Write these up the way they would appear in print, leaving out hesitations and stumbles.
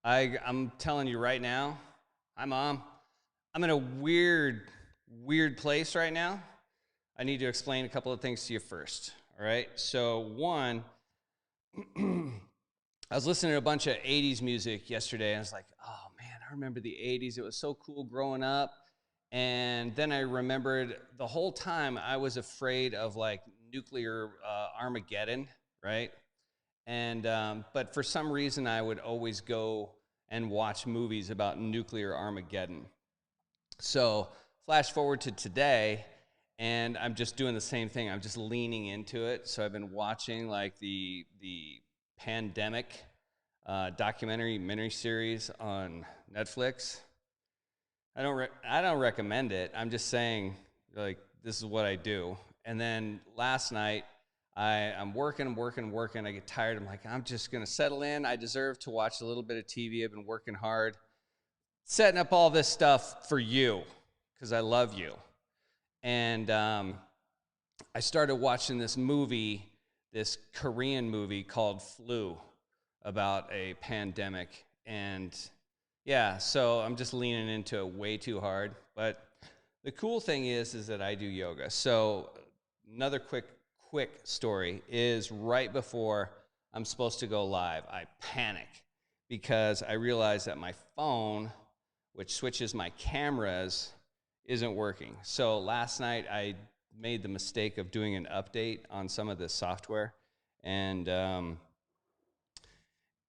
I'm telling you right now, hi Mom. I'm in a weird place right now. I need to explain a couple of things to you first. All right. So one, I was listening to a bunch of 80s music yesterday and I was like, oh man, I remember the 80s. It was so cool growing up. And then I remembered the whole time I was afraid of like nuclear Armageddon, right? And but for some reason, I would always go and watch movies about nuclear Armageddon. So flash forward to today, and I'm just doing the same thing. I'm just leaning into it. So I've been watching like the pandemic documentary miniseries on Netflix. I don't recommend it. I'm just saying like this is what I do. And then last night I'm working. I get tired. I'm like, I'm just going to settle in. I deserve to watch a little bit of TV. I've been working hard, setting up all this stuff for you because I love you. And I started watching this movie, this Korean movie called Flu about a pandemic. And yeah, so I'm just leaning into it way too hard. But the cool thing is that I do yoga. So another quick story is right before I'm supposed to go live, I panic because I realize that my phone, which switches my cameras, isn't working. So last night I made the mistake of doing an update on some of the software, and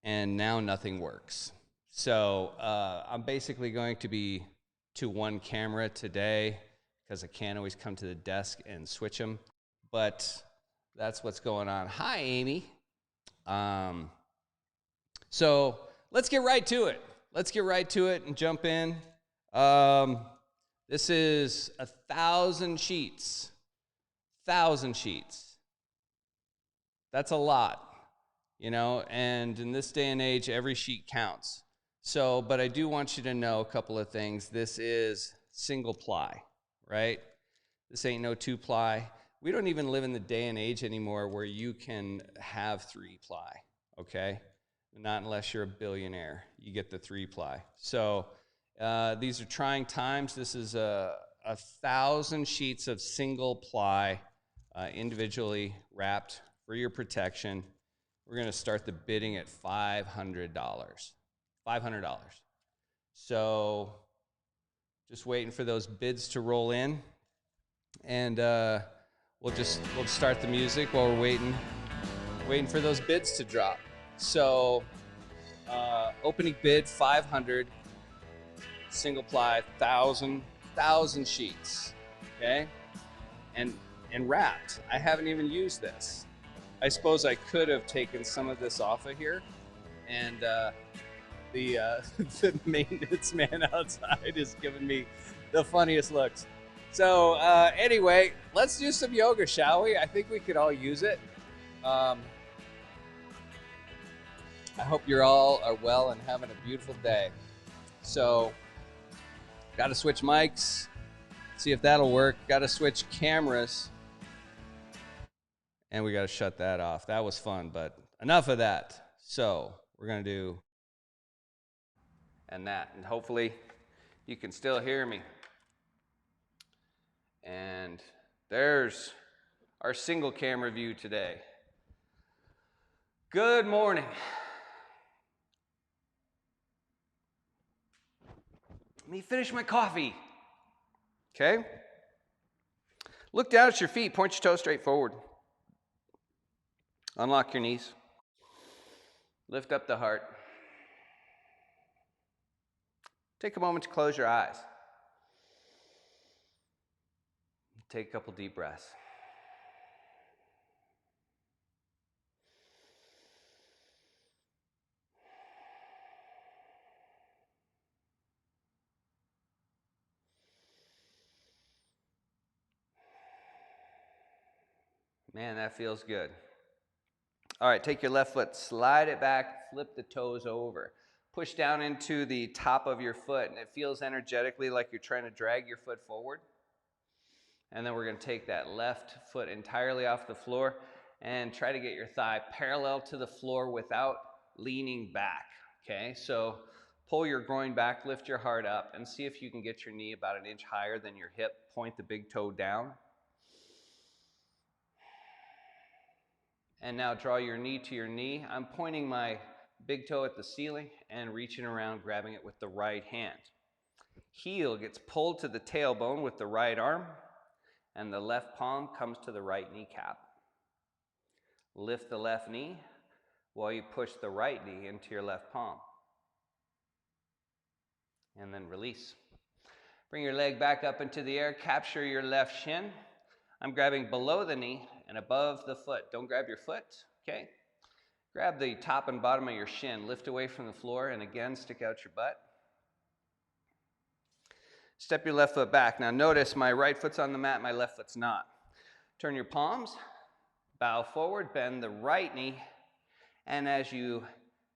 now nothing works. So I'm basically going to be to one camera today because I can't always come to the desk and switch them. But that's what's going on. Hi, Amy. So let's get right to it. Let's get right to it and jump in. This is 1,000 sheets. 1,000 sheets. That's a lot, you know, and in this day and age, every sheet counts. So, but I do want you to know a couple of things. This is single ply, right? This ain't no two ply. We don't even live in the day and age anymore where you can have three ply, okay? Not unless you're a billionaire. You get the three ply. So these are trying times. This is 1,000 sheets of single ply, individually wrapped for your protection. We're going to start the bidding at $500. $500. So just waiting for those bids to roll in. And we'll start the music while we're waiting for those bids to drop. So opening bid 500, single ply 1,000 sheets, okay, and wrapped. I haven't even used this. I suppose I could have taken some of this off of here, and the maintenance man outside is giving me the funniest looks. So anyway, let's do some yoga, shall we? I think we could all use it. I hope you're all are well and having a beautiful day. So, got to switch mics, see if that'll work. Got to switch cameras, and we got to shut that off. That was fun, but enough of that. So, we're going to do and that, and hopefully you can still hear me. And there's our single camera view today. Good morning. Let me finish my coffee. Okay? Look down at your feet. Point your toes straight forward. Unlock your knees. Lift up the heart. Take a moment to close your eyes. Take a couple deep breaths. Man, that feels good. All right, take your left foot, slide it back, flip the toes over. Push down into the top of your foot, and it feels energetically like you're trying to drag your foot forward. And then we're going to take that left foot entirely off the floor and try to get your thigh parallel to the floor without leaning back. Okay, so pull your groin back, lift your heart up, and see if you can get your knee about an inch higher than your hip. Point the big toe down. And now draw your knee to your knee. I'm pointing my big toe at the ceiling and reaching around, grabbing it with the right hand. Heel gets pulled to the tailbone with the right arm, and the left palm comes to the right kneecap. Lift the left knee while you push the right knee into your left palm. And then release. Bring your leg back up into the air, capture your left shin. I'm grabbing below the knee and above the foot. Don't grab your foot, okay? Grab the top and bottom of your shin, lift away from the floor, and again, stick out your butt. Step your left foot back. Now notice my right foot's on the mat, my left foot's not. Turn your palms, bow forward, bend the right knee, and as you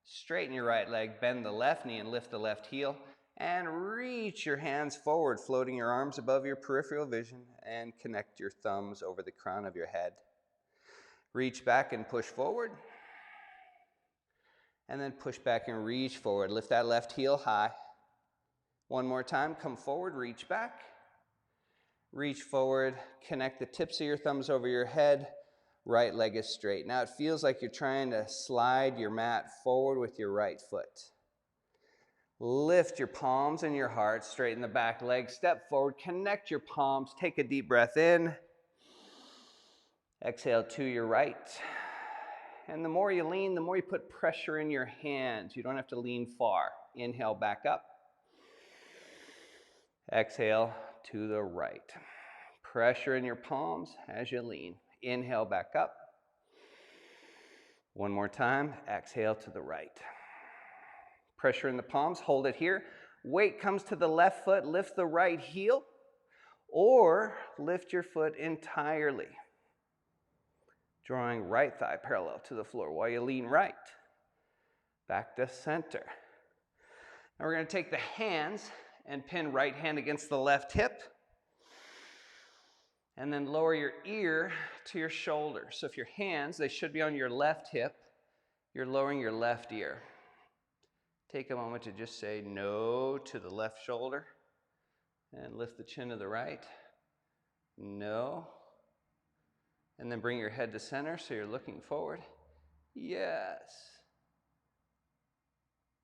straighten your right leg, bend the left knee and lift the left heel, and reach your hands forward, floating your arms above your peripheral vision, and connect your thumbs over the crown of your head. Reach back and push forward, and then push back and reach forward. Lift that left heel high. One more time, come forward, reach back. Reach forward, connect the tips of your thumbs over your head. Right leg is straight. Now it feels like you're trying to slide your mat forward with your right foot. Lift your palms and your heart, straighten the back leg, step forward, connect your palms, take a deep breath in. Exhale to your right. And the more you lean, the more you put pressure in your hands. You don't have to lean far. Inhale back up. Exhale to the right. Pressure in your palms as you lean. Inhale back up. One more time. Exhale to the right. Pressure in the palms. Hold it here. Weight comes to the left foot. Lift the right heel or lift your foot entirely. Drawing right thigh parallel to the floor while you lean right. Back to center. Now we're going to take the hands and pin right hand against the left hip. And then lower your ear to your shoulder. So if your hands, they should be on your left hip, you're lowering your left ear. Take a moment to just say no to the left shoulder and lift the chin to the right. No. And then bring your head to center so you're looking forward. Yes.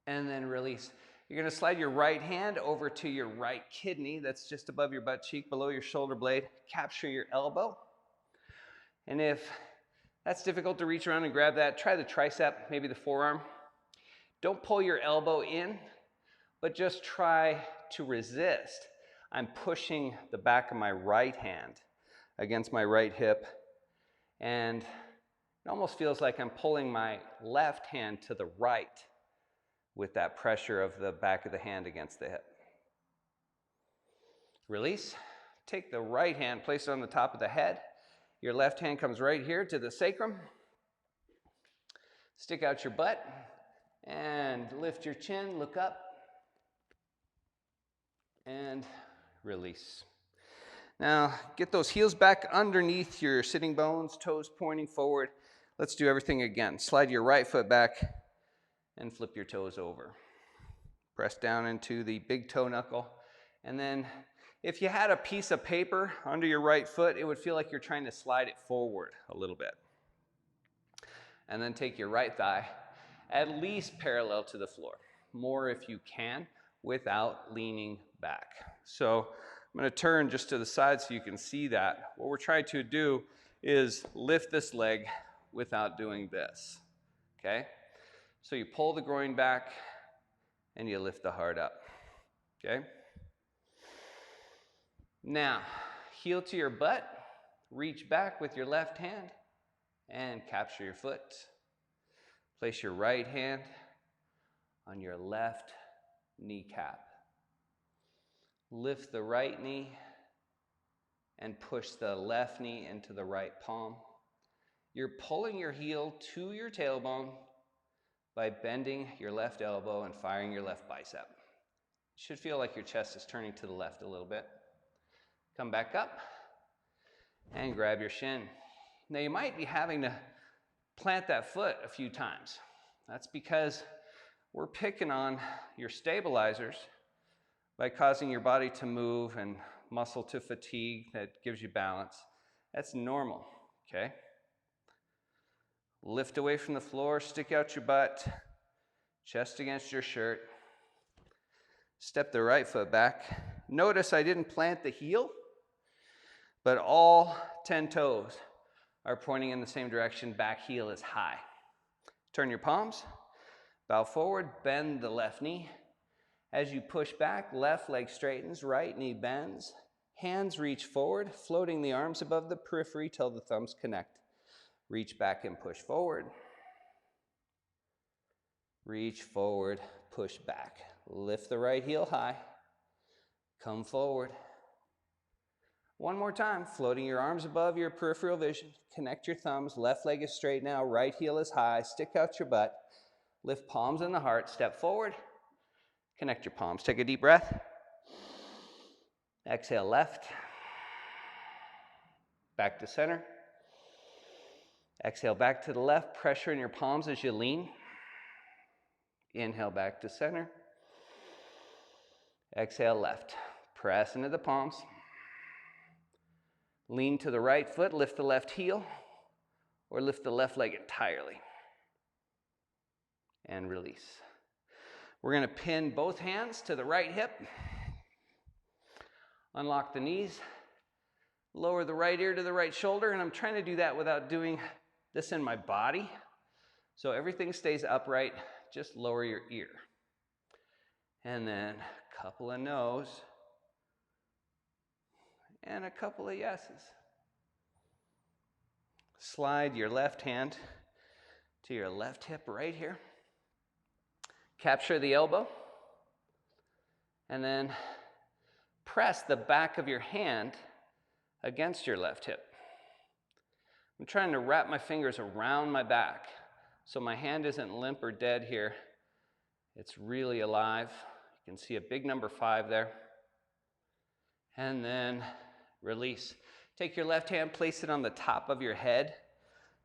And then release. You're going to slide your right hand over to your right kidney. That's just above your butt cheek, below your shoulder blade. Capture your elbow. And if that's difficult to reach around and grab that, try the tricep, maybe the forearm. Don't pull your elbow in, but just try to resist. I'm pushing the back of my right hand against my right hip, and it almost feels like I'm pulling my left hand to the right with that pressure of the back of the hand against the hip. Release. Take the right hand, place it on the top of the head. Your left hand comes right here to the sacrum. Stick out your butt and lift your chin, look up, and release. Now, get those heels back underneath your sitting bones, toes pointing forward. Let's do everything again. Slide your right foot back and flip your toes over. Press down into the big toe knuckle. And then if you had a piece of paper under your right foot, it would feel like you're trying to slide it forward a little bit. And then take your right thigh at least parallel to the floor. More if you can, without leaning back. So I'm going to turn just to the side so you can see that. What we're trying to do is lift this leg without doing this. Okay? So you pull the groin back and you lift the heart up. Okay? Now, heel to your butt, reach back with your left hand and capture your foot. Place your right hand on your left kneecap. Lift the right knee and push the left knee into the right palm. You're pulling your heel to your tailbone by bending your left elbow and firing your left bicep. It should feel like your chest is turning to the left a little bit. Come back up and grab your shin. Now you might be having to plant that foot a few times. That's because we're picking on your stabilizers by causing your body to move and muscle to fatigue that gives you balance. That's normal, okay? Lift away from the floor, stick out your butt, chest against your shirt. Step the right foot back. Notice I didn't plant the heel, but all 10 toes are pointing in the same direction. Back heel is high. Turn your palms, bow forward, bend the left knee. As you push back, left leg straightens, right knee bends. Hands reach forward, floating the arms above the periphery till the thumbs connect. Reach back and push forward. Reach forward, push back. Lift the right heel high. Come forward. One more time, floating your arms above your peripheral vision. Connect your thumbs, left leg is straight now, right heel is high. Stick out your butt. Lift palms in the heart, step forward. Connect your palms, take a deep breath. Exhale left. Back to center. Exhale back to the left, pressure in your palms as you lean. Inhale back to center. Exhale left. Press into the palms. Lean to the right foot, lift the left heel, or lift the left leg entirely. And release. We're going to pin both hands to the right hip. Unlock the knees. Lower the right ear to the right shoulder, and I'm trying to do that without doing this in my body. So everything stays upright, just lower your ear. And then a couple of no's and a couple of yeses. Slide your left hand to your left hip right here. Capture the elbow. And then press the back of your hand against your left hip. I'm trying to wrap my fingers around my back so my hand isn't limp or dead here. It's really alive. You can see a big number 5 there. And then release. Take your left hand, place it on the top of your head.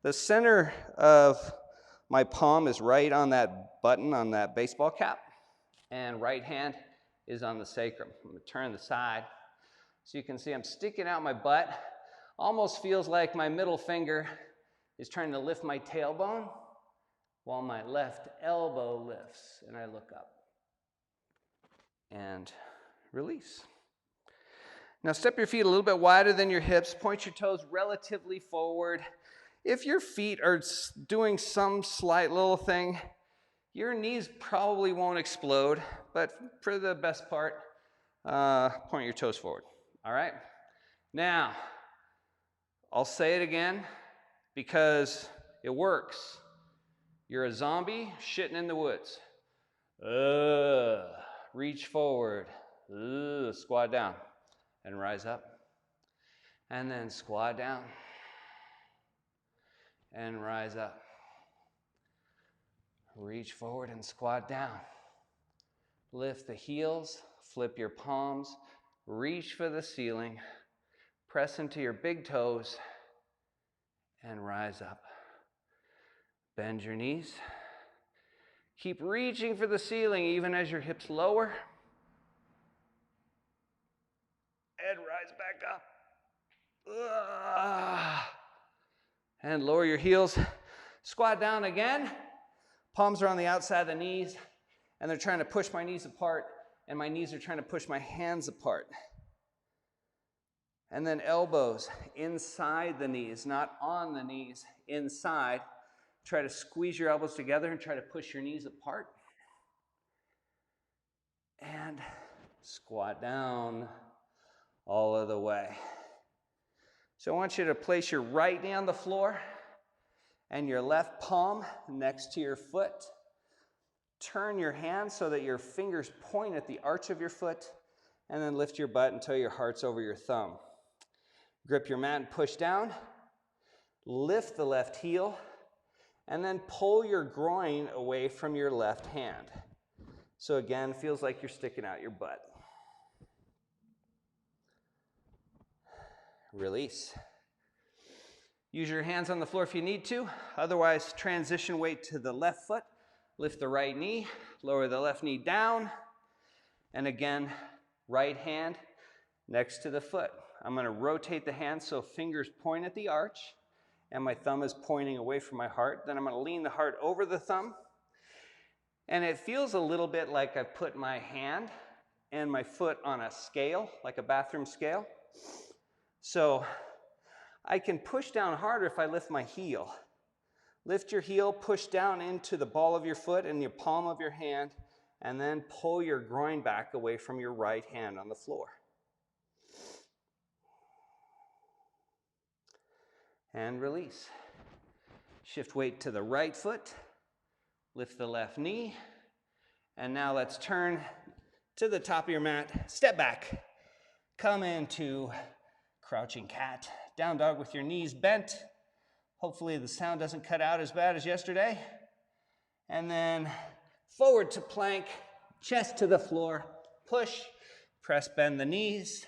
The center of my palm is right on that button on that baseball cap, and right hand is on the sacrum. I'm going to turn the side so you can see I'm sticking out my butt. Almost feels like my middle finger is trying to lift my tailbone while my left elbow lifts, and I look up. And release. Now step your feet a little bit wider than your hips. Point your toes relatively forward. If your feet are doing some slight little thing, your knees probably won't explode, but for the best part, point your toes forward. All right? Now, I'll say it again because it works. You're a zombie shitting in the woods. Reach forward. Squat down and rise up. And then squat down and rise up. Reach forward and squat down. Lift the heels, flip your palms, reach for the ceiling, press into your big toes, and rise up. Bend your knees. Keep reaching for the ceiling even as your hips lower. And rise back up. And lower your heels. Squat down again. Palms are on the outside of the knees, and they're trying to push my knees apart, and my knees are trying to push my hands apart. And then elbows inside the knees, not on the knees, inside. Try to squeeze your elbows together and try to push your knees apart. And squat down all of the way. So I want you to place your right knee on the floor and your left palm next to your foot. Turn your hand so that your fingers point at the arch of your foot, and then lift your butt until your heart's over your thumb. Grip your mat and push down. Lift the left heel, and then pull your groin away from your left hand. So again, feels like you're sticking out your butt. Release. Use your hands on the floor if you need to. Otherwise, transition weight to the left foot. Lift the right knee, lower the left knee down, and again, right hand next to the foot. I'm gonna rotate the hand so fingers point at the arch, and my thumb is pointing away from my heart. Then I'm gonna lean the heart over the thumb, and it feels a little bit like I've put my hand and my foot on a scale, like a bathroom scale. So I can push down harder if I lift my heel. Lift your heel, push down into the ball of your foot and your palm of your hand, and then pull your groin back away from your right hand on the floor. And release. Shift weight to the right foot, lift the left knee, and now let's turn to the top of your mat, step back, come into crouching cat, down dog with your knees bent. Hopefully the sound doesn't cut out as bad as yesterday. And then forward to plank, chest to the floor, push, press, bend the knees.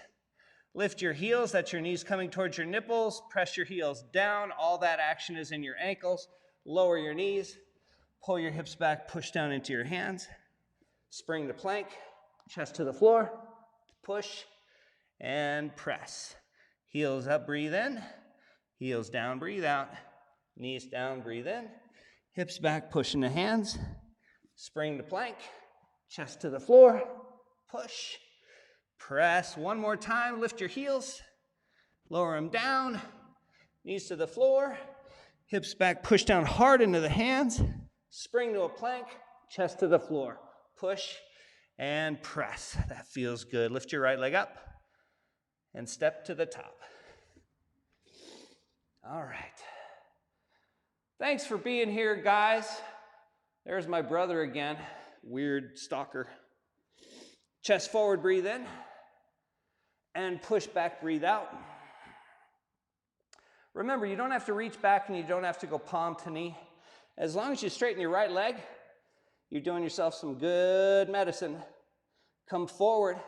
Lift your heels, that's your knees coming towards your nipples. Press your heels down, all that action is in your ankles. Lower your knees, pull your hips back, push down into your hands. Spring to plank, chest to the floor, push, and press. Heels up, breathe in. Heels down, breathe out. Knees down, breathe in. Hips back, push into hands. Spring to plank. Chest to the floor. Push. Press. One more time. Lift your heels. Lower them down. Knees to the floor. Hips back, push down hard into the hands. Spring to a plank. Chest to the floor. Push and press. That feels good. Lift your right leg up and step to the top. All right. Thanks for being here, guys. There's my brother again. Weird stalker. Chest forward, breathe in. And push back, breathe out. Remember, you don't have to reach back and you don't have to go palm to knee. As long as you straighten your right leg, you're doing yourself some good medicine. Come forward.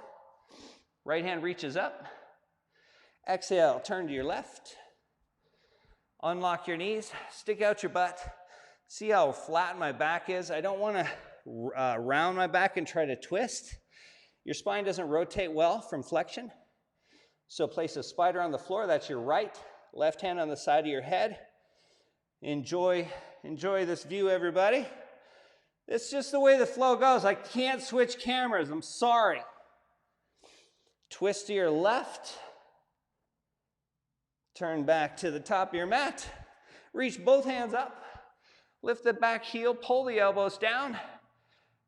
Right hand reaches up. Exhale, turn to your left. Unlock your knees, stick out your butt. See how flat my back is? I don't want to round my back and try to twist. Your spine doesn't rotate well from flexion. So place a spider on the floor. That's your right. Left hand on the side of your head. Enjoy this view, everybody. It's just the way the flow goes. I can't switch cameras. I'm sorry. Twist to your left. Turn back to the top of your mat. Reach both hands up. Lift the back heel, pull the elbows down.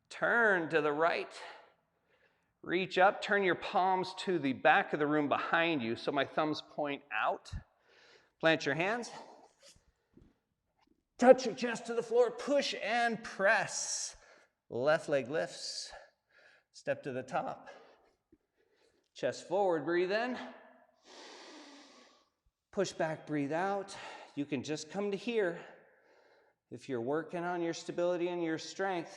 Turn to the right. Reach up, turn your palms to the back of the room behind you so my thumbs point out. Plant your hands. Touch your chest to the floor, push and press. Left leg lifts. Step to the top. Chest forward, breathe in. Push back, breathe out. You can just come to here. If you're working on your stability and your strength,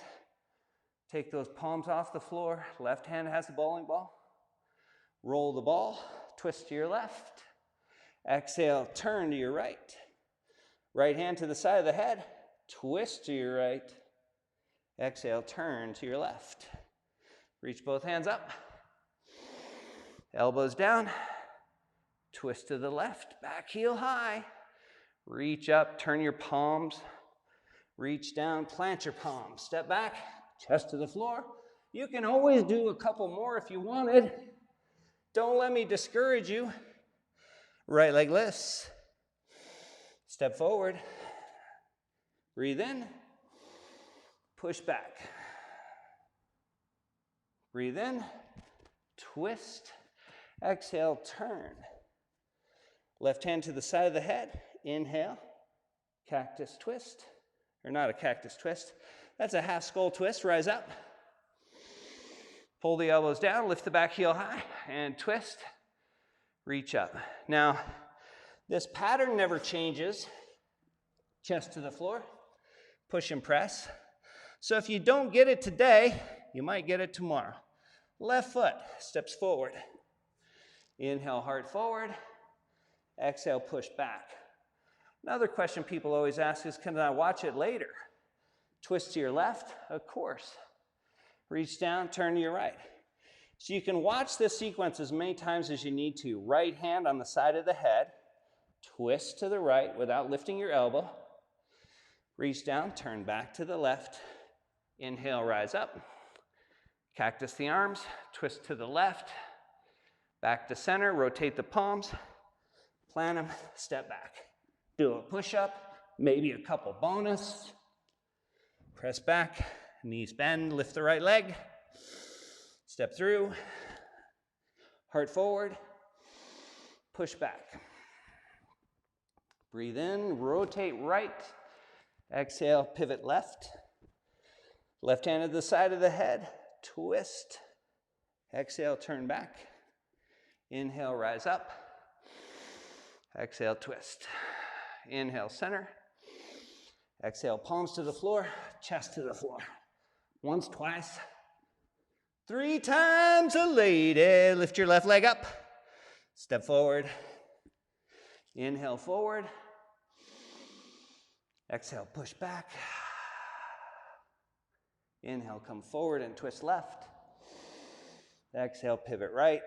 take those palms off the floor. Left hand has the bowling ball. Roll the ball, twist to your left. Exhale, turn to your right. Right hand to the side of the head, twist to your right. Exhale, turn to your left. Reach both hands up. Elbows down. Twist to the left, back heel high. Reach up, turn your palms. Reach down, plant your palms. Step back, chest to the floor. You can always do a couple more if you wanted. Don't let me discourage you. Right leg lifts. Step forward. Breathe in. Push back. Breathe in. Twist. Exhale, turn. Left hand to the side of the head. Inhale. Cactus twist. Or not a cactus twist. That's a half skull twist. Rise up. Pull the elbows down. Lift the back heel high. And twist. Reach up. Now, this pattern never changes. Chest to the floor. Push and press. So if you don't get it today, you might get it tomorrow. Left foot steps forward. Inhale, heart forward. Exhale, push back. Another question people always ask is, can I watch it later? Twist to your left, of course. Reach down, turn to your right. So you can watch this sequence as many times as you need to. Right hand on the side of the head, twist to the right without lifting your elbow. Reach down, turn back to the left. Inhale, rise up. Cactus the arms, twist to the left. Back to center, rotate the palms. Plant them, step back. Do a push-up, maybe a couple bonus. Press back, knees bend, lift the right leg. Step through, heart forward, push back. Breathe in, rotate right. Exhale, pivot left. Left hand to the side of the head, twist. Exhale, turn back. Inhale, rise up. Exhale, twist. Inhale, center. Exhale, palms to the floor, chest to the floor. Once, twice. 3 times a lady. Lift your left leg up. Step forward. Inhale, forward. Exhale, push back. Inhale, come forward and twist left. Exhale, pivot right.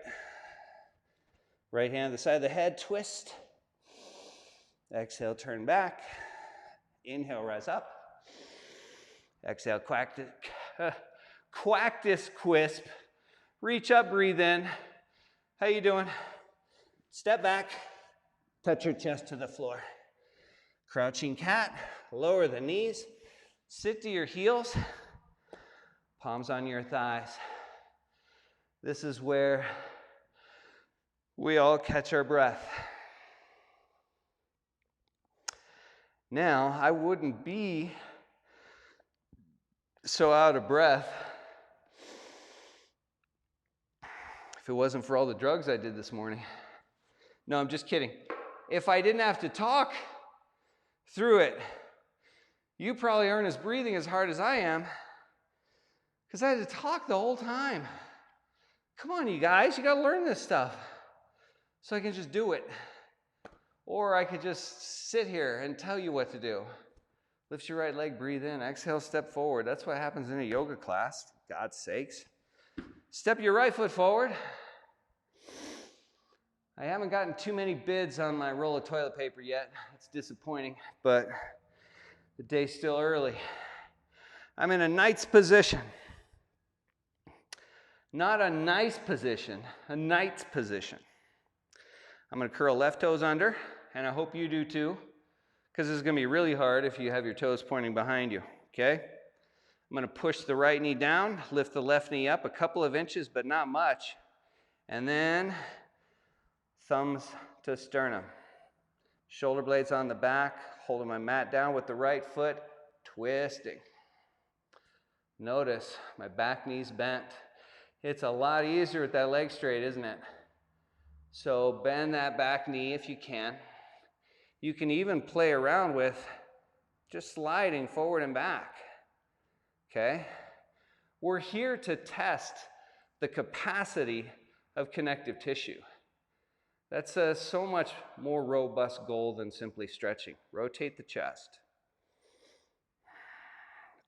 Right hand to the side of the head, twist. Exhale, turn back. Inhale, rise up. Exhale, quactus quisp. Reach up, breathe in. How you doing? Step back. Touch your chest to the floor. Crouching cat. Lower the knees. Sit to your heels. Palms on your thighs. This is where we all catch our breath. Now, I wouldn't be so out of breath if it wasn't for all the drugs I did this morning. No, I'm just kidding. If I didn't have to talk through it, you probably aren't as breathing as hard as I am because I had to talk the whole time. Come on, you guys, you got to learn this stuff so I can just do it. Or I could just sit here and tell you what to do. Lift your right leg, breathe in, exhale, step forward. That's what happens in a yoga class, for God's sakes. Step your right foot forward. I haven't gotten too many bids on my roll of toilet paper yet. It's disappointing, but the day's still early. I'm in a knight's position. Not a nice position, a knight's position. I'm going to curl left toes under, and I hope you do too, because this is going to be really hard if you have your toes pointing behind you, okay? I'm going to push the right knee down, lift the left knee up a couple of inches, but not much, and then thumbs to sternum. Shoulder blades on the back, holding my mat down with the right foot, twisting. Notice my back knee's bent. It's a lot easier with that leg straight, isn't it? So bend that back knee if you can. You can even play around with just sliding forward and back, okay? We're here to test the capacity of connective tissue. That's a so much more robust goal than simply stretching. Rotate the chest.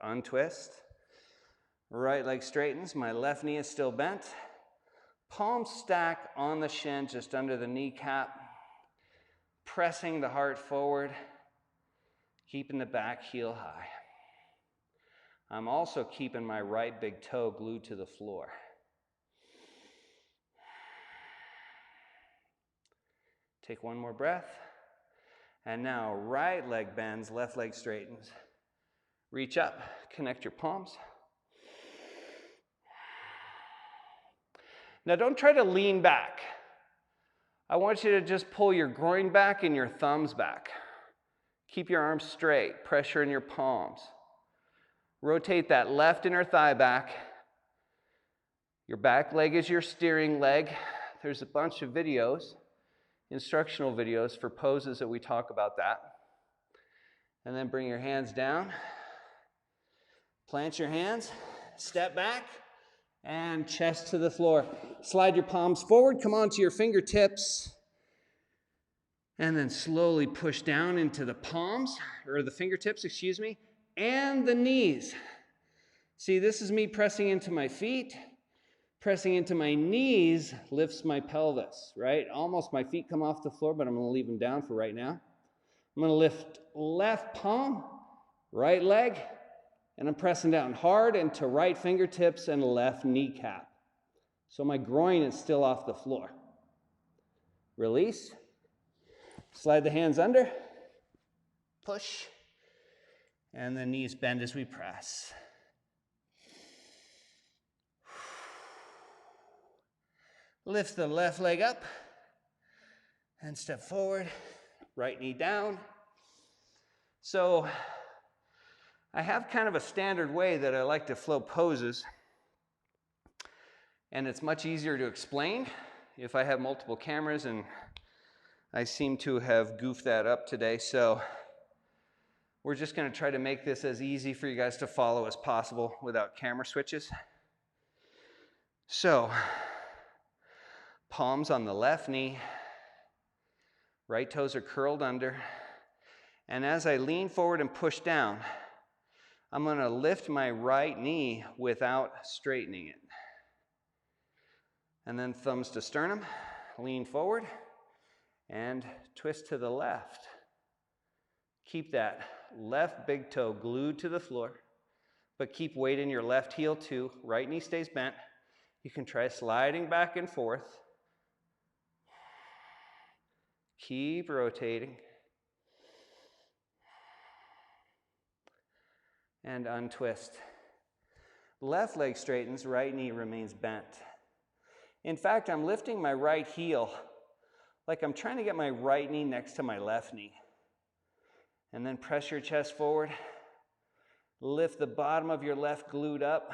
Untwist. Right leg straightens. My left knee is still bent. Palms stack on the shin just under the kneecap. Pressing the heart forward. Keeping the back heel high. I'm also keeping my right big toe glued to the floor. Take one more breath. And now right leg bends, left leg straightens. Reach up, connect your palms. Now don't try to lean back. I want you to just pull your groin back and your thumbs back. Keep your arms straight, pressure in your palms. Rotate that left inner thigh back. Your back leg is your steering leg. There's a bunch of videos, instructional videos for poses that we talk about that. And then bring your hands down. Plant your hands, step back, and chest to the floor. Slide your palms forward, come onto your fingertips, and then slowly push down into the palms, or the fingertips, excuse me. and the knees. See, this is me pressing into my feet. Pressing into my knees lifts my pelvis, right? Almost my feet come off the floor, but I'm going to leave them down for right now. I'm going to lift left palm, right leg, and I'm pressing down hard into right fingertips and left kneecap. So my groin is still off the floor. Release. Slide the hands under. Push. And the knees bend as we press. Lift the left leg up and step forward, right knee down. So I have kind of a standard way that I like to flow poses, and it's much easier to explain if I have multiple cameras, and I seem to have goofed that up today. So we're just going to try to make this as easy for you guys to follow as possible without camera switches. So palms on the left knee, right toes are curled under, and as I lean forward and push down, I'm going to lift my right knee without straightening it. And then thumbs to sternum, lean forward, and twist to the left. Keep that left big toe glued to the floor, but keep weight in your left heel too. Right knee stays bent. You can try sliding back and forth. Keep rotating. And untwist. Left leg straightens, right knee remains bent. In fact, I'm lifting my right heel like I'm trying to get my right knee next to my left knee. And then press your chest forward. Lift the bottom of your left glute up.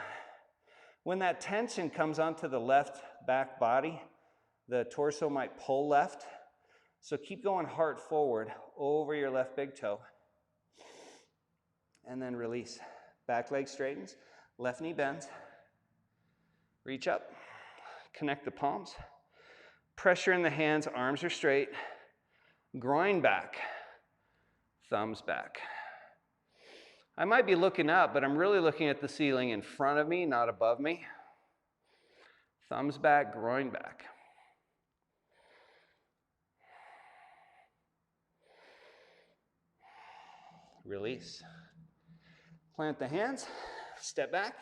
When that tension comes onto the left back body, the torso might pull left. So keep going heart forward over your left big toe. And then release. Back leg straightens, left knee bends. Reach up, connect the palms. Pressure in the hands, arms are straight. Groin back, thumbs back. I might be looking up, but I'm really looking at the ceiling in front of me, not above me. Thumbs back, groin back. Release. Plant the hands, step back,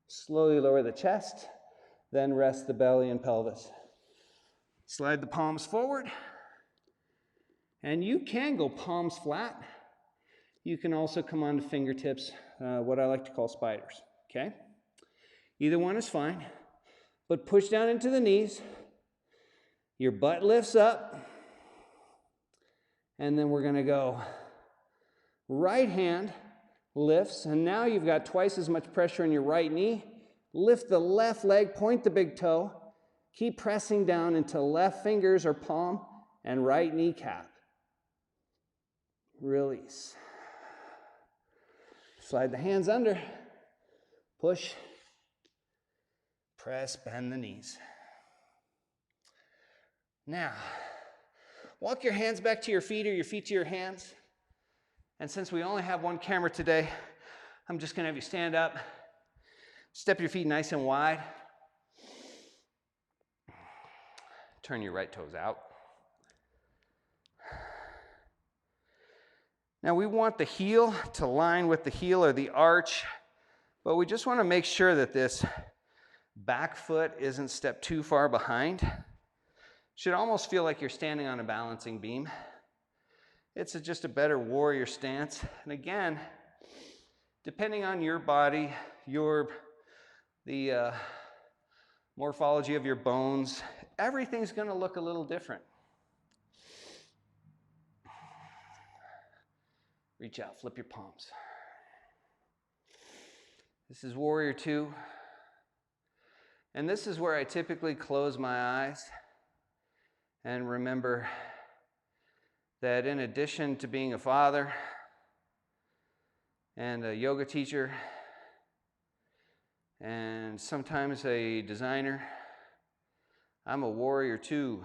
slowly lower the chest, then rest the belly and pelvis. Slide the palms forward, and you can go palms flat. You can also come onto fingertips, what I like to call spiders, okay? Either one is fine, but push down into the knees. Your butt lifts up, and then we're gonna go right hand lifts, and now you've got twice as much pressure in your right knee. Lift the left leg, point the big toe. Keep pressing down into left fingers or palm and right kneecap. Release. Slide the hands under. Push. Press, bend the knees. Now, walk your hands back to your feet or your feet to your hands. And since we only have one camera today, I'm just going to have you stand up. Step your feet nice and wide. Turn your right toes out. Now we want the heel to line with the heel or the arch, but we just want to make sure that this back foot isn't stepped too far behind. Should almost feel like you're standing on a balancing beam. It's just a better warrior stance. And again, depending on your body, the morphology of your bones, everything's going to look a little different. Reach out, flip your palms. This is warrior 2. And this is where I typically close my eyes and remember that in addition to being a father and a yoga teacher and sometimes a designer, I'm a warrior too.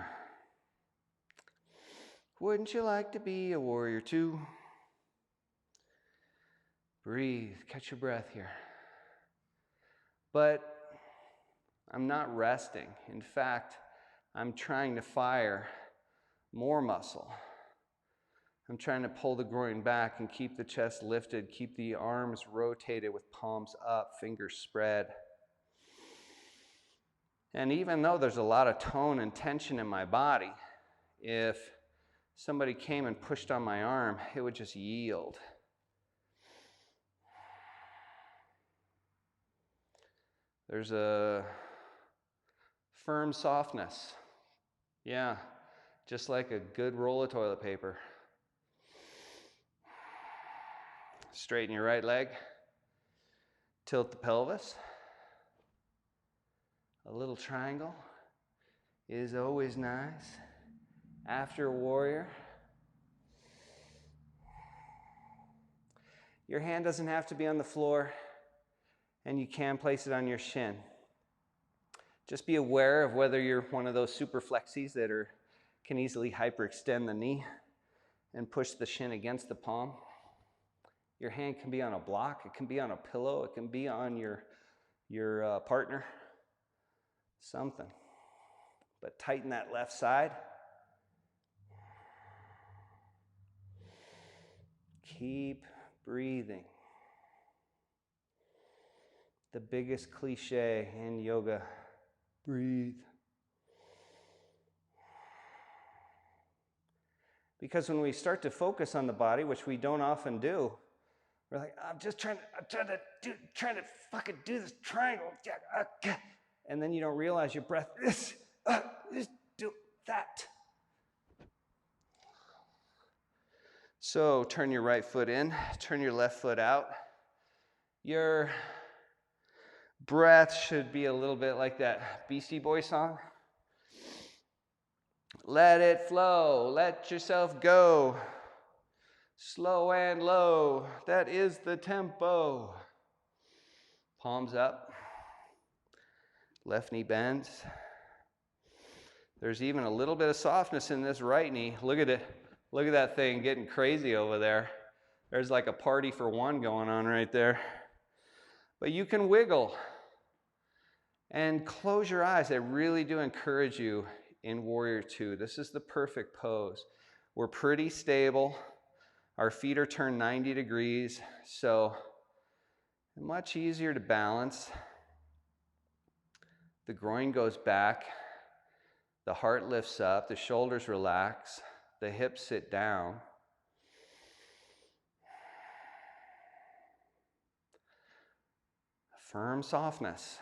Wouldn't you like to be a warrior too? Breathe, catch your breath here. But I'm not resting. In fact, I'm trying to fire more muscle. I'm trying to pull the groin back and keep the chest lifted, keep the arms rotated with palms up, fingers spread. And even though there's a lot of tone and tension in my body, if somebody came and pushed on my arm, it would just yield. There's a firm softness. Yeah, just like a good roll of toilet paper. Straighten your right leg. Tilt the pelvis. A little triangle is always nice. After a warrior. Your hand doesn't have to be on the floor, and you can place it on your shin. Just be aware of whether you're one of those super flexies that can easily hyperextend the knee and push the shin against the palm. Your hand can be on a block, it can be on a pillow, it can be on your partner, something. But tighten that left side. Keep breathing. The biggest cliche in yoga, breathe. Because when we start to focus on the body, which we don't often do, we're like, I'm trying to fucking do this triangle. And then you don't realize your breath is do that. So turn your right foot in, turn your left foot out. Your breath should be a little bit like that Beastie Boys song. Let it flow, let yourself go. Slow and low, that is the tempo. Palms up. Left knee bends. There's even a little bit of softness in this right knee. Look at it. Look at that thing getting crazy over there. There's like a party for one going on right there. But you can wiggle and close your eyes. I really do encourage you in Warrior Two. This is the perfect pose. We're pretty stable. Our feet are turned 90 degrees, so much easier to balance. The groin goes back, the heart lifts up, the shoulders relax, the hips sit down. Firm softness.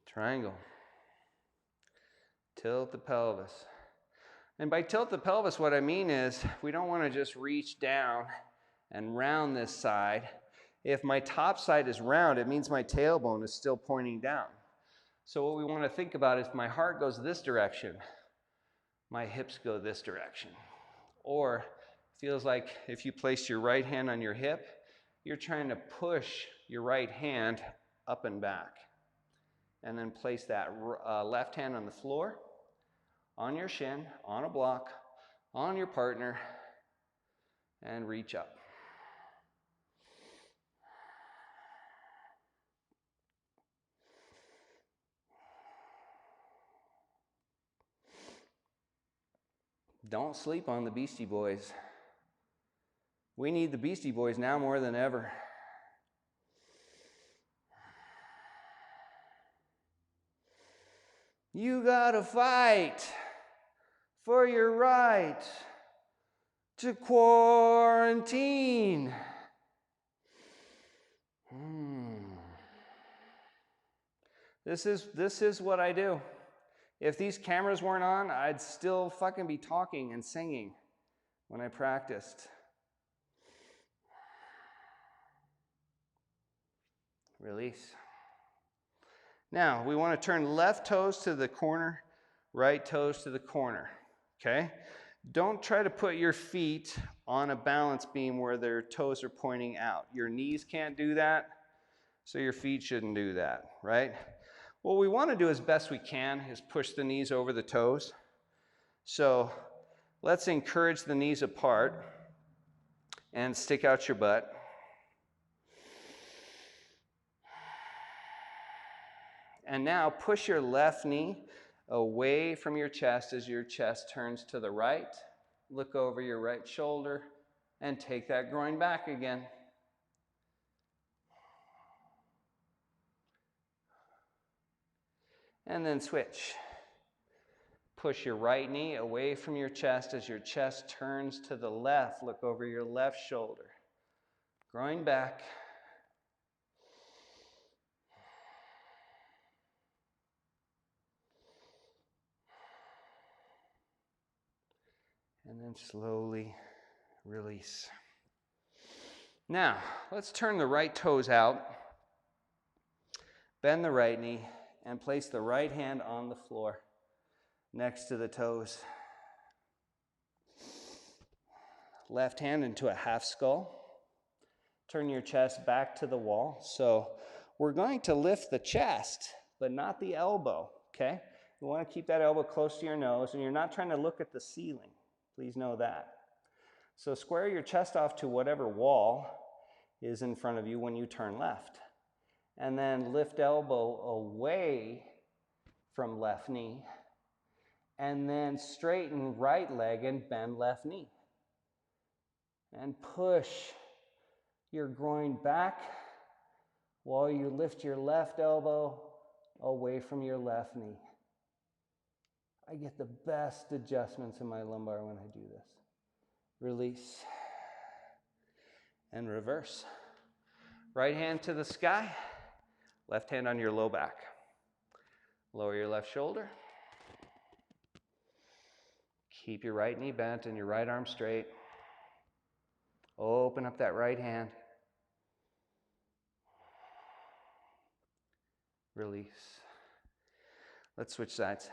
Triangle. Tilt the pelvis. And by tilt the pelvis, what I mean is we don't want to just reach down and round this side. If my top side is round, it means my tailbone is still pointing down. So what we want to think about is my heart goes this direction, my hips go this direction. Or feels like if you place your right hand on your hip, you're trying to push your right hand up and back. And then place that left hand on the floor, on your shin, on a block, on your partner, and reach up. Don't sleep on the Beastie Boys. We need the Beastie Boys now more than ever. You gotta fight for your right to quarantine. This is what I do. If these cameras weren't on, I'd still fucking be talking and singing when I practiced. Release. Now, we want to turn left toes to the corner, right toes to the corner, okay? Don't try to put your feet on a balance beam where their toes are pointing out. Your knees can't do that, so your feet shouldn't do that, right? What we want to do as best we can is push the knees over the toes. So let's encourage the knees apart and stick out your butt. And now push your left knee away from your chest as your chest turns to the right. Look over your right shoulder and take that groin back again. And then switch. Push your right knee away from your chest as your chest turns to the left. Look over your left shoulder. Groin back. And then slowly release. Now, let's turn the right toes out. Bend the right knee and place the right hand on the floor next to the toes. Left hand into a half skull. Turn your chest back to the wall. So we're going to lift the chest, but not the elbow, okay? You want to keep that elbow close to your nose, and you're not trying to look at the ceiling. Please know that. So square your chest off to whatever wall is in front of you when you turn left. And then lift elbow away from left knee. And then straighten right leg and bend left knee. And push your groin back while you lift your left elbow away from your left knee. I get the best adjustments in my lumbar when I do this. Release and reverse. Right hand to the sky, left hand on your low back. Lower your left shoulder. Keep your right knee bent and your right arm straight. Open up that right hand. Release. Let's switch sides.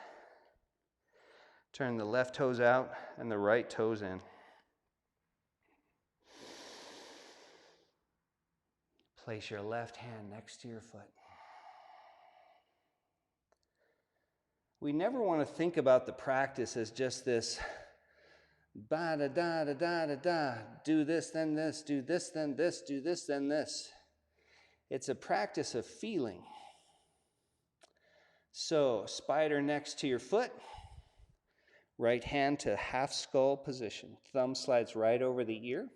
Turn the left toes out and the right toes in. Place your left hand next to your foot. We never want to think about the practice as just this ba da da da da da da, do this, then this, do this, then this, do this, then this. It's a practice of feeling. So, spider next to your foot, right hand to half skull position. Thumb slides right over the ear.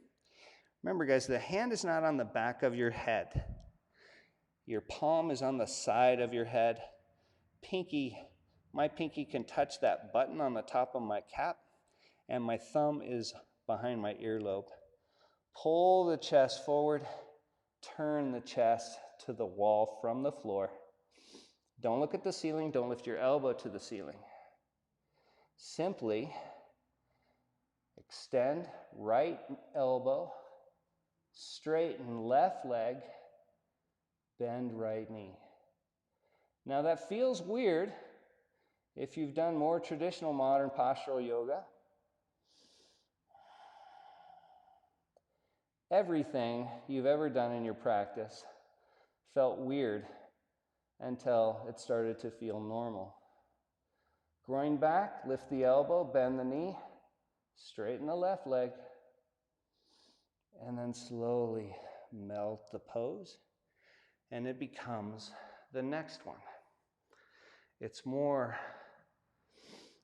Remember, guys, the hand is not on the back of your head. Your palm is on the side of your head. My pinky can touch that button on the top of my cap, and my thumb is behind my earlobe. Pull the chest forward, turn the chest to the wall from the floor. Don't look at the ceiling, don't lift your elbow to the ceiling. Simply extend right elbow, straighten left leg, bend right knee. Now that feels weird if you've done more traditional modern postural yoga. Everything you've ever done in your practice felt weird until it started to feel normal. Groin back, lift the elbow, bend the knee, straighten the left leg, and then slowly melt the pose, and it becomes the next one. It's more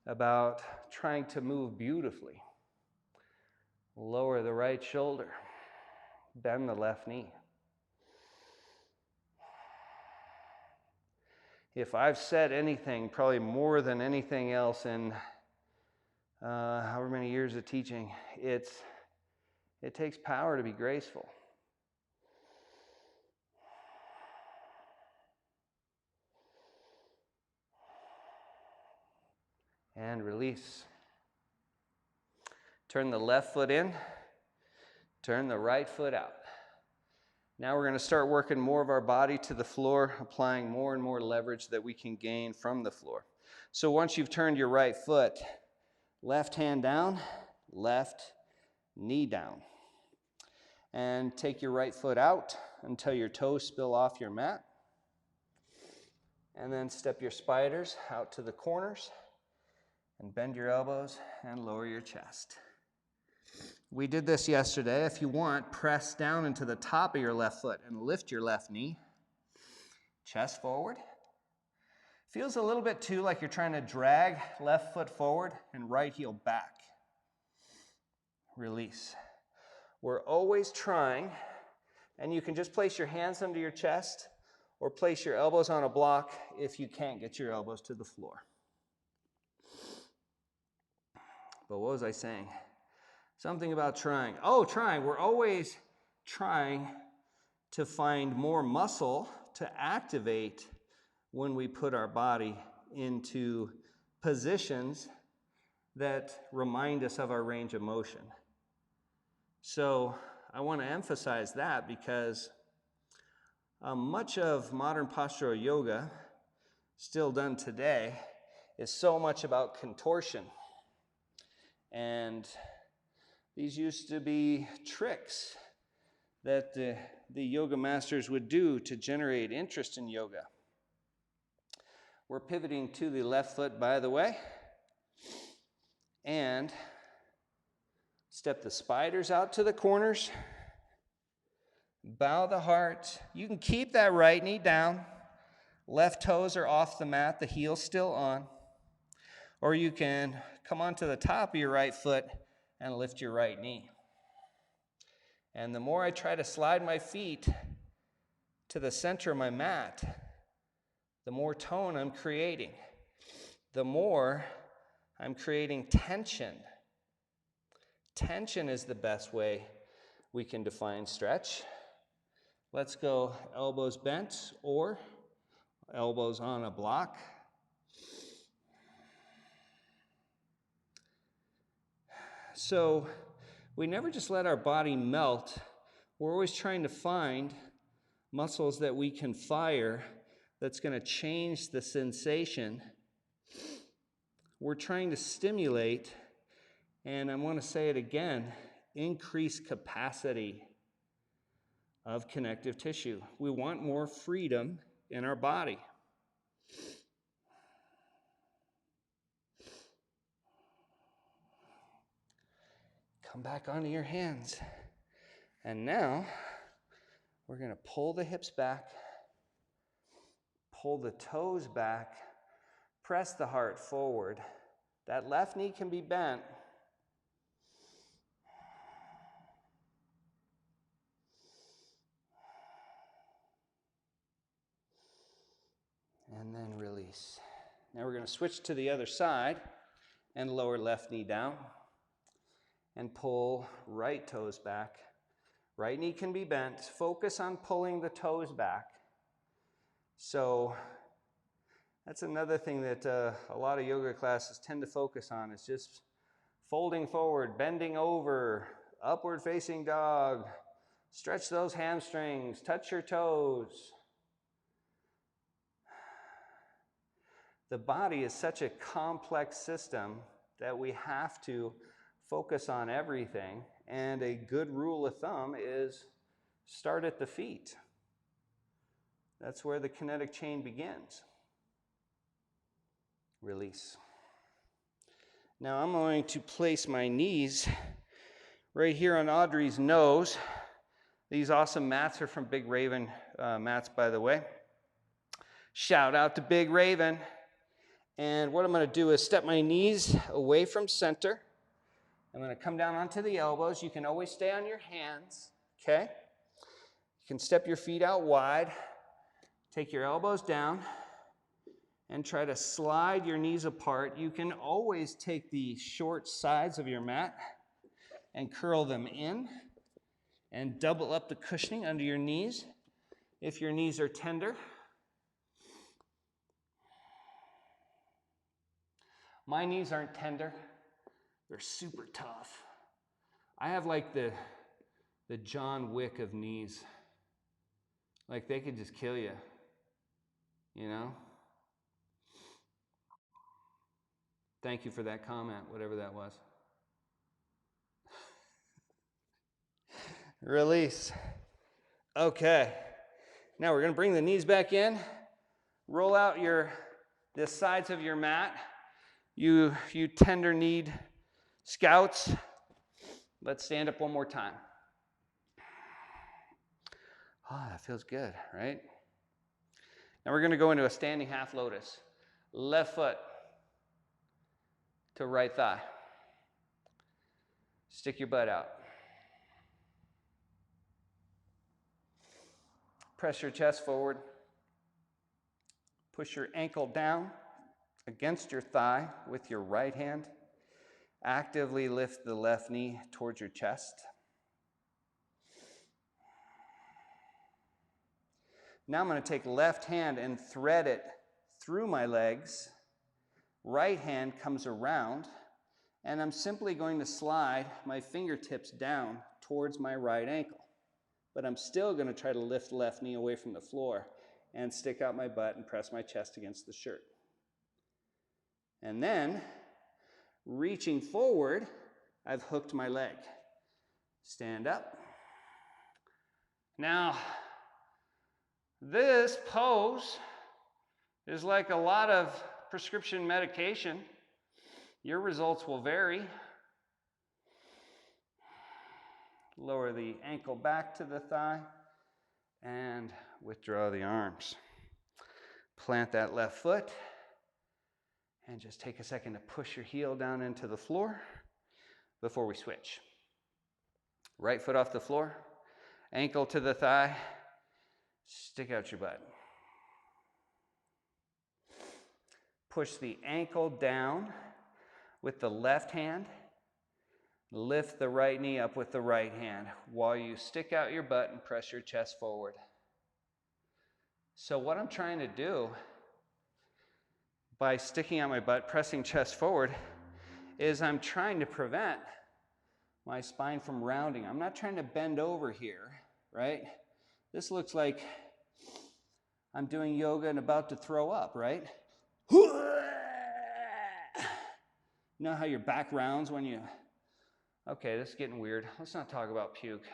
about trying to move beautifully. Lower the right shoulder, bend the left knee. If I've said anything, probably more than anything else in however many years of teaching, it takes power to be graceful. And release. Turn the left foot in, turn the right foot out. Now we're going to start working more of our body to the floor, applying more and more leverage that we can gain from the floor. So once you've turned your right foot, left hand down, left knee down. And take your right foot out until your toes spill off your mat. And then step your spiders out to the corners. And bend your elbows and lower your chest. We did this yesterday. If you want, press down into the top of your left foot and lift your left knee. Chest forward. Feels a little bit too like you're trying to drag left foot forward and right heel back. Release. We're always trying, and you can just place your hands under your chest or place your elbows on a block if you can't get your elbows to the floor. But what was I saying? Something about trying. Oh, trying. We're always trying to find more muscle to activate when we put our body into positions that remind us of our range of motion. So I want to emphasize that because much of modern postural yoga, still done today, is so much about contortion. And these used to be tricks that the yoga masters would do to generate interest in yoga. We're pivoting to the left foot, by the way, and step the spiders out to the corners, bow the heart. You can keep that right knee down, left toes are off the mat, the heel's still on, or you can come onto the top of your right foot and lift your right knee. And the more I try to slide my feet to the center of my mat, the more tone I'm creating. The more I'm creating tension. Tension is the best way we can define stretch. Let's go elbows bent or elbows on a block. So we never just let our body melt. We're always trying to find muscles that we can fire that's going to change the sensation. We're trying to stimulate, and I want to say it again, increase capacity of connective tissue. We want more freedom in our body. Come back onto your hands. And now, we're going to pull the hips back, pull the toes back, press the heart forward. That left knee can be bent. And then release. Now we're going to switch to the other side and lower left knee down and pull right toes back. Right knee can be bent. Focus on pulling the toes back. So that's another thing that a lot of yoga classes tend to focus on, is just folding forward, bending over, upward facing dog, stretch those hamstrings, touch your toes. The body is such a complex system that we have to focus on everything, and a good rule of thumb is start at the feet. That's where the kinetic chain begins. Release. Now I'm going to place my knees right here on Audrey's nose. These awesome mats are from Big Raven mats, by the way. Shout out to Big Raven. And what I'm going to do is step my knees away from center. I'm going to come down onto the elbows. You can always stay on your hands, okay? You can step your feet out wide. Take your elbows down and try to slide your knees apart. You can always take the short sides of your mat and curl them in and double up the cushioning under your knees if your knees are tender. My knees aren't tender. They're super tough. I have like the John Wick of knees. Like they could just kill you, you know? Thank you for that comment, whatever that was. Release. Okay. Now we're going to bring the knees back in. Roll out the sides of your mat. You tender-kneed scouts, let's stand up one more time. Ah, that feels good, right? Now we're going to go into a standing half lotus. Left foot to right thigh. Stick your butt out. Press your chest forward. Push your ankle down against your thigh with your right hand. Actively lift the left knee towards your chest. Now I'm going to take left hand and thread it through my legs. Right hand comes around, and I'm simply going to slide my fingertips down towards my right ankle. But I'm still going to try to lift the left knee away from the floor and stick out my butt and press my chest against the shirt. And then, reaching forward, I've hooked my leg. Stand up. Now, this pose is like a lot of prescription medication. Your results will vary. Lower the ankle back to the thigh and withdraw the arms. Plant that left foot and just take a second to push your heel down into the floor before we switch. Right foot off the floor, ankle to the thigh, stick out your butt. Push the ankle down with the left hand. Lift the right knee up with the right hand while you stick out your butt and press your chest forward. So what I'm trying to do by sticking out my butt, pressing chest forward, is I'm trying to prevent my spine from rounding. I'm not trying to bend over here, right? This looks like I'm doing yoga and about to throw up, right? You know how your back rounds when you... Okay, this is getting weird. Let's not talk about puke.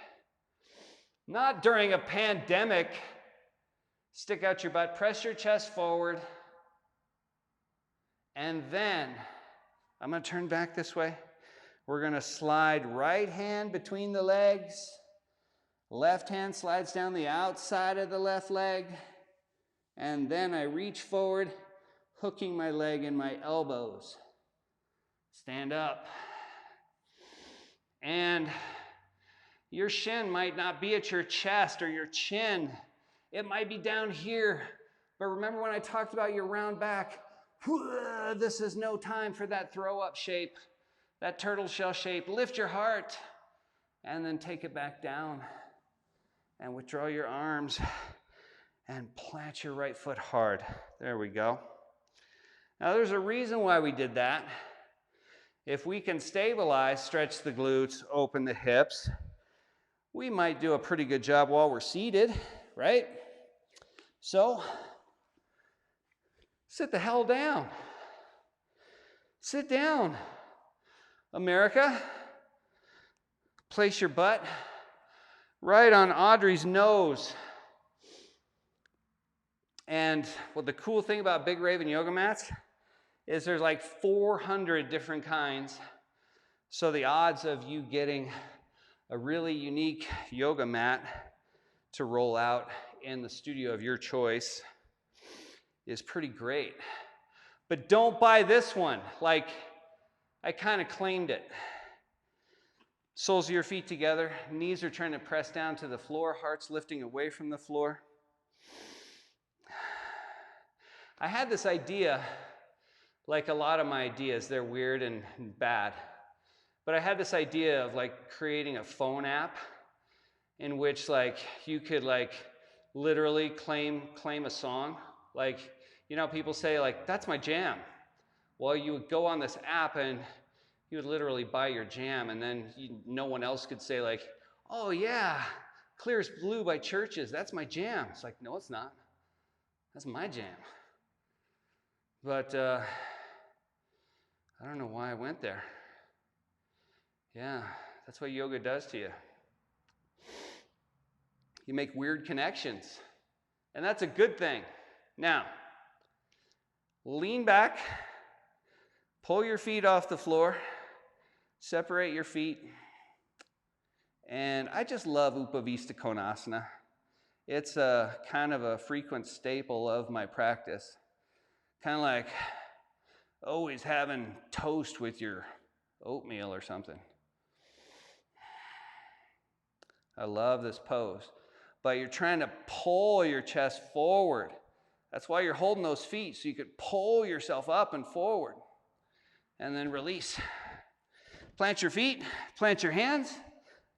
Not during a pandemic. Stick out your butt, press your chest forward. And then, I'm going to turn back this way. We're going to slide right hand between the legs. Left hand slides down the outside of the left leg. And then I reach forward, hooking my leg in my elbows. Stand up. And your shin might not be at your chest or your chin. It might be down here. But remember when I talked about your round back? This is no time for that throw up shape, that turtle shell shape. Lift your heart and then take it back down and withdraw your arms and plant your right foot hard. There we go. Now there's a reason why we did that. If we can stabilize, stretch the glutes, open the hips, we might do a pretty good job while we're seated, right? So, sit the hell down. Sit down, America. Place your butt right on Audrey's nose. And well, the cool thing about Big Raven yoga mats is there's like 400 different kinds. So the odds of you getting a really unique yoga mat to roll out in the studio of your choice is pretty great. But don't buy this one. Like, I kind of claimed it. Soles of your feet together, knees are trying to press down to the floor, heart's lifting away from the floor. I had this idea. Like a lot of my ideas, they're weird and bad. But I had this idea of like creating a phone app in which like you could like literally claim a song. Like, you know, people say like, that's my jam. Well, you would go on this app and you would literally buy your jam, and then no one else could say like, oh yeah, Clear as Blue by Churches, that's my jam. It's like, no, it's not. That's my jam. But I don't know why I went there. Yeah, that's what yoga does to you. You make weird connections, and that's a good thing. Now, lean back, Pull your feet off the floor. Separate your feet. And I just love Upavista Konasana. It's a kind of a frequent staple of my practice. Kind of like always having toast with your oatmeal or something. I love this pose. But you're trying to pull your chest forward. That's why you're holding those feet, so you could pull yourself up and forward. And then release. Plant your feet, plant your hands,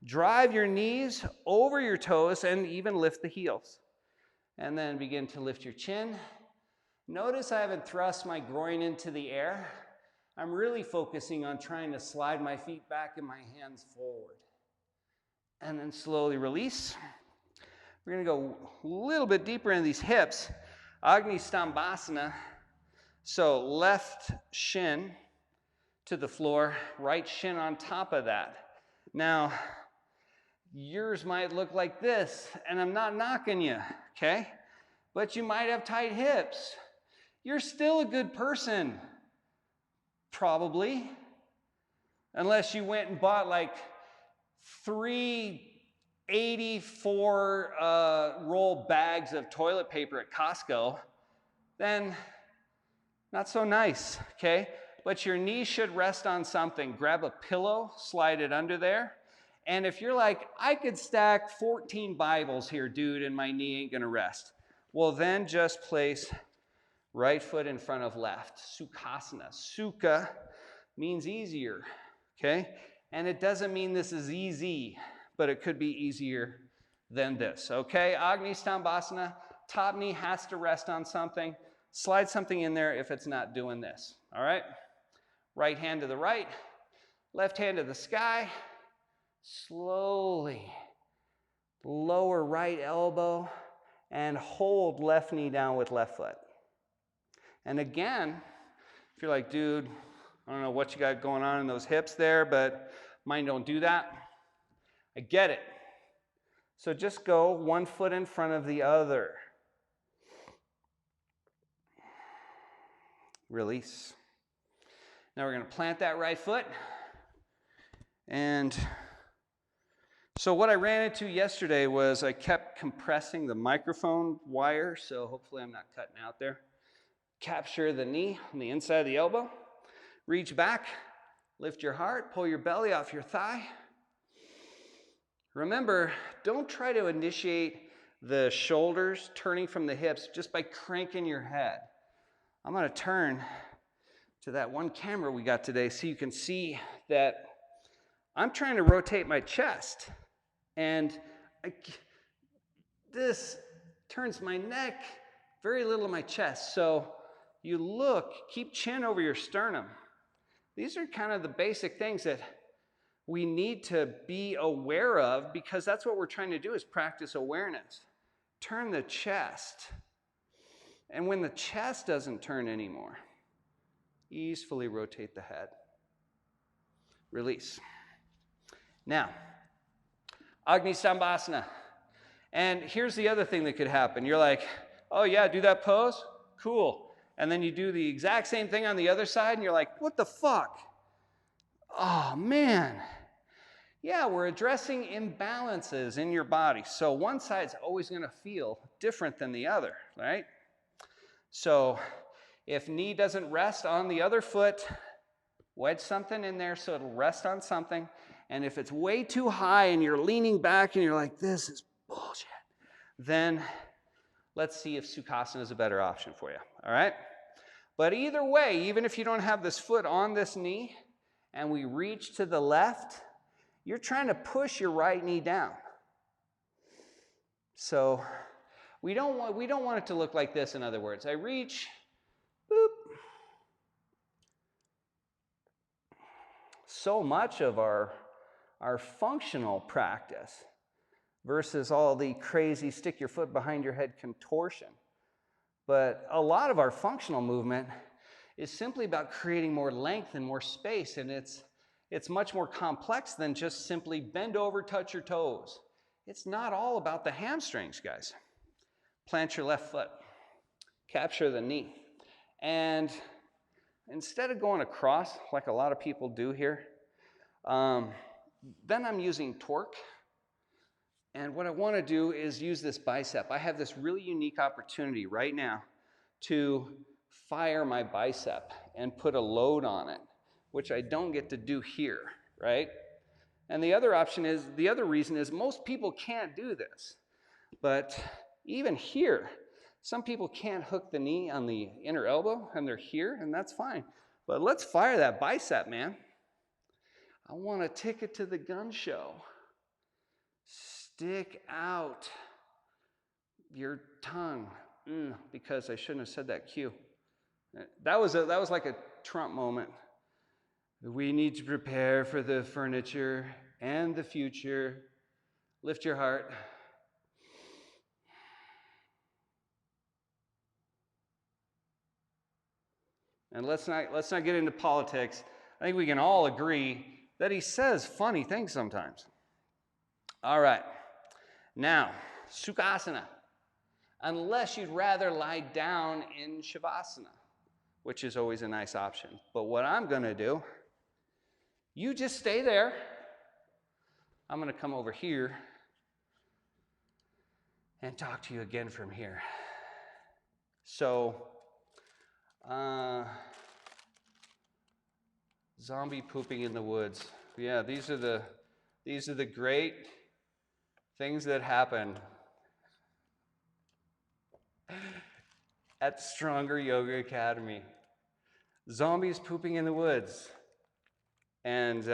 drive your knees over your toes, and even lift the heels. And then begin to lift your chin. Notice I haven't thrust my groin into the air. I'm really focusing on trying to slide my feet back and my hands forward. And then slowly release. We're going to go a little bit deeper in these hips. Agni Stambhasana. So left shin to the floor, right shin on top of that. Now, yours might look like this, and I'm not knocking you, okay? But you might have tight hips. You're still a good person, probably, unless you went and bought like 384 roll bags of toilet paper at Costco, then not so nice, okay? But your knee should rest on something. Grab a pillow, slide it under there. And if you're like, I could stack 14 Bibles here, dude, and my knee ain't gonna rest. Well, then just place right foot in front of left. Sukhasana. Sukha means easier, okay? And it doesn't mean this is easy, but it could be easier than this, okay? Agni Stambhasana, top knee has to rest on something. Slide something in there if it's not doing this, all right? Right hand to the right, left hand to the sky. Slowly lower right elbow and hold left knee down with left foot. And again, if you're like, dude, I don't know what you got going on in those hips there, but mine don't do that. I get it. So just go one foot in front of the other. Release. Now we're going to plant that right foot. And so what I ran into yesterday was I kept compressing the microphone wire, so hopefully I'm not cutting out there. Capture the knee on the inside of the elbow. Reach back, lift your heart, pull your belly off your thigh. Remember, don't try to initiate the shoulders turning from the hips just by cranking your head. I'm going to turn to that one camera we got today so you can see that I'm trying to rotate my chest. And this turns my neck, very little of my chest. So you look, keep chin over your sternum. These are kind of the basic things that we need to be aware of, because that's what we're trying to do, is practice awareness. Turn the chest. And when the chest doesn't turn anymore, easily rotate the head. Release. Now, Agni Stambhasana. And here's the other thing that could happen. You're like, oh yeah, do that pose? Cool. And then you do the exact same thing on the other side, and you're like, what the fuck? Oh man. Yeah, we're addressing imbalances in your body. So one side's always going to feel different than the other, right? So if knee doesn't rest on the other foot, wedge something in there so it'll rest on something. And if it's way too high and you're leaning back and you're like, this is bullshit, then let's see if Sukhasana is a better option for you, all right? But either way, even if you don't have this foot on this knee and we reach to the left, you're trying to push your right knee down. So we don't want it to look like this, in other words. I reach, boop. So much of our functional practice versus all the crazy stick your foot behind your head contortion. But a lot of our functional movement is simply about creating more length and more space, and it's much more complex than just simply bend over, touch your toes. It's not all about the hamstrings, guys. Plant your left foot. Capture the knee. And instead of going across like a lot of people do here, then I'm using torque. And what I want to do is use this bicep. I have this really unique opportunity right now to fire my bicep and put a load on it, which I don't get to do here, right? And the other reason is most people can't do this. But even here, some people can't hook the knee on the inner elbow and they're here, and that's fine. But let's fire that bicep, man. I want a ticket to the gun show. Stick out your tongue, because I shouldn't have said that cue. That was like a Trump moment. We need to prepare for the furniture and the future. Lift your heart. And let's not get into politics. I think we can all agree that he says funny things sometimes. All right. Now, Sukhasana. Unless you'd rather lie down in Shavasana, which is always a nice option. But what I'm going to do, you just stay there. I'm going to come over here and talk to you again from here. So, zombie pooping in the woods. Yeah, these are the great things that happen at Stronger Yoga Academy. Zombies pooping in the woods. And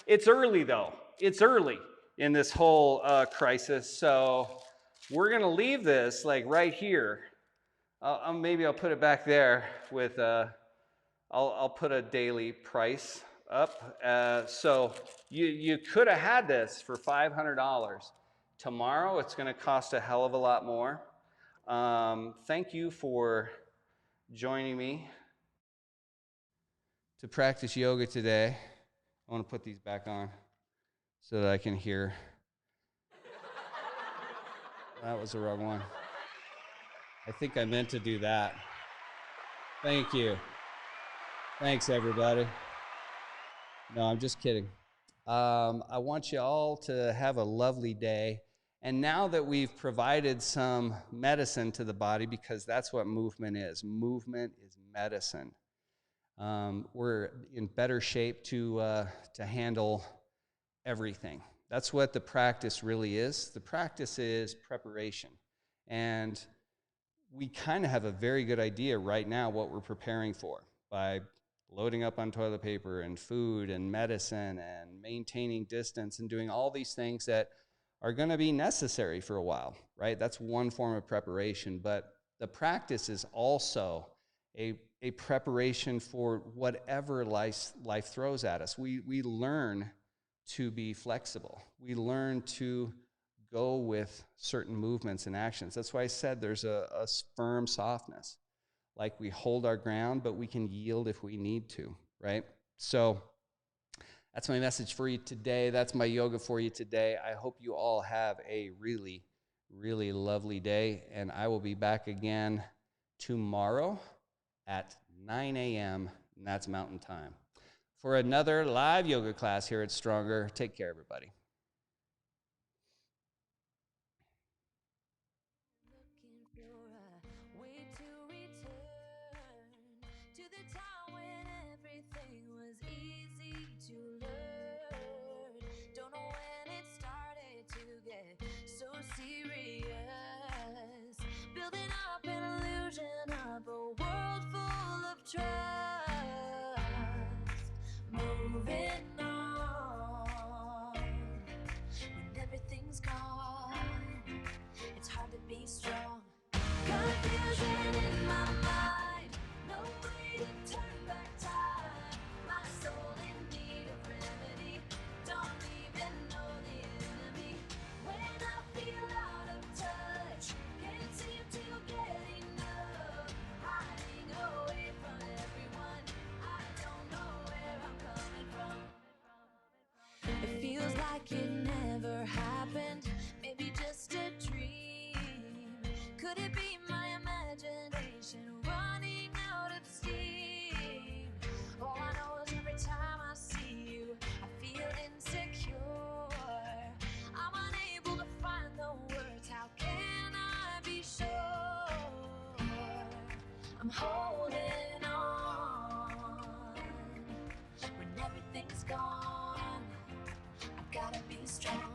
it's early though. It's early in this whole crisis. So we're gonna leave this like right here. Maybe I'll put it back there with, I'll put a daily price up. So you could have had this for $500. Tomorrow it's gonna cost a hell of a lot more. Thank you for joining me to practice yoga today. I want to put these back on so that I can hear. That was the wrong one. I think I meant to do that. Thank you. Thanks, everybody. No, I'm just kidding. I want you all to have a lovely day. And now that we've provided some medicine to the body, because that's what movement is medicine. We're in better shape to handle everything. That's what the practice really is. The practice is preparation. And we kind of have a very good idea right now what we're preparing for by loading up on toilet paper and food and medicine and maintaining distance and doing all these things that are going to be necessary for a while, right? That's one form of preparation, but the practice is also a preparation for whatever life throws at us. We learn to be flexible. We learn to go with certain movements and actions. That's why I said there's a firm softness. Like we hold our ground, but we can yield if we need to, right? So that's my message for you today. That's my yoga for you today. I hope you all have a really, really lovely day. And I will be back again tomorrow at 9 a.m., and that's Mountain Time, for another live yoga class here at Stronger. Take care, everybody. Moving on when everything's gone, it's hard to be strong. Confusion in my mind, no way to turn back time. My soul in need of remedy, don't even know the enemy. When I feel out of touch, can't seem to get enough, hiding away from everyone. I'm holding on. When everything's gone, I gotta be strong.